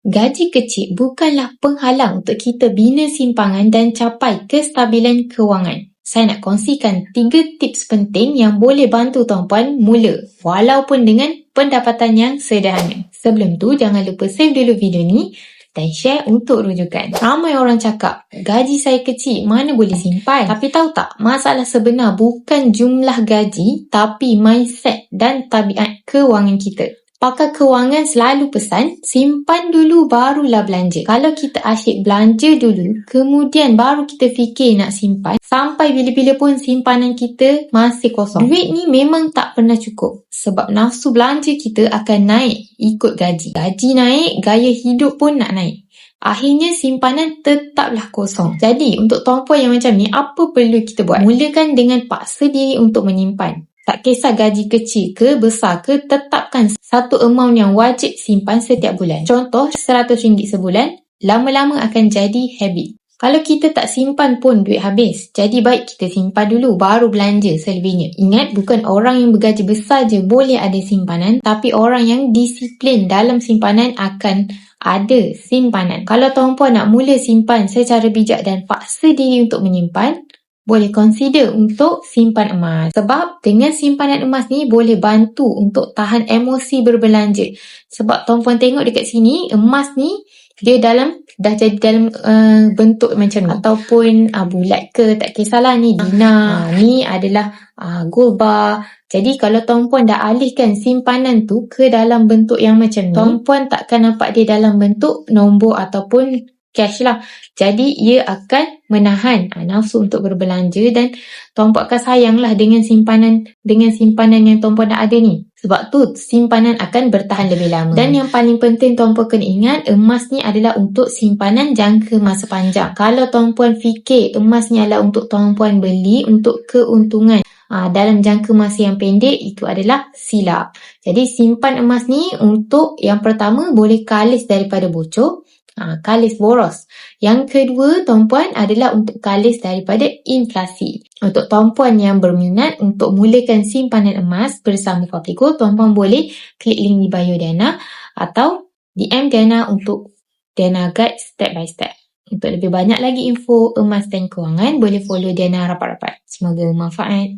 Gaji kecil bukanlah penghalang untuk kita bina simpangan dan capai kestabilan kewangan. Saya nak kongsikan 3 tips penting yang boleh bantu tuan-puan mula walaupun dengan pendapatan yang sederhana. Sebelum tu, jangan lupa save dulu video ni dan share untuk rujukan. Ramai orang cakap, gaji saya kecil, mana boleh simpan? Tapi tahu tak, masalah sebenar bukan jumlah gaji tapi mindset dan tabiat kewangan kita. Pakar kewangan selalu pesan, simpan dulu barulah belanja. Kalau kita asyik belanja dulu, kemudian baru kita fikir nak simpan, sampai bila-bila pun simpanan kita masih kosong. Duit ni memang tak pernah cukup. Sebab nafsu belanja kita akan naik ikut gaji. Gaji naik, gaya hidup pun nak naik. Akhirnya simpanan tetaplah kosong. Jadi untuk tuan-puan yang macam ni, apa perlu kita buat? Mulakan dengan paksa diri untuk menyimpan. Tak kisah gaji kecil ke besar ke, tetapkan satu amount yang wajib simpan setiap bulan. Contoh RM100 sebulan, lama-lama akan jadi habit. Kalau kita tak simpan pun duit habis. Jadi baik kita simpan dulu baru belanja selebihnya. Ingat, bukan orang yang bergaji besar je boleh ada simpanan, tapi orang yang disiplin dalam simpanan akan ada simpanan. Kalau tuan-puan nak mula simpan secara bijak dan paksa diri untuk menyimpan, boleh consider untuk simpan emas. Sebab dengan simpanan emas ni boleh bantu untuk tahan emosi berbelanja. Sebab tuan-puan tengok dekat sini, emas ni dia dah jadi dalam bentuk macam ni. Ataupun bulat ke, tak kisahlah ni dinar. Ni adalah gold bar. Jadi kalau tuan-puan dah alihkan simpanan tu ke dalam bentuk yang macam ni, tuan-puan takkan nampak dia dalam bentuk nombor ataupun cash lah. Jadi ia akan menahan nafsu untuk berbelanja dan tuan-puan akan sayanglah dengan simpanan yang tuan-puan dah ada ni. Sebab tu simpanan akan bertahan lebih lama. Dan yang paling penting tuan-puan kena ingat, emas ni adalah untuk simpanan jangka masa panjang. Kalau tuan-puan fikir emas ni adalah untuk tuan-puan beli untuk keuntungan dalam jangka masa yang pendek, itu adalah silap. Jadi simpan emas ni untuk yang pertama boleh kalis daripada bocor, kalis boros. Yang kedua tuan-puan adalah untuk kalis daripada inflasi. Untuk tuan-puan yang berminat untuk mulakan simpanan emas bersama Fafiqul, tuan-puan boleh klik link di bio Diana atau DM Diana untuk Diana Guide step by step. Untuk lebih banyak lagi info emas dan kewangan, boleh follow Diana rapat-rapat. Semoga bermanfaat.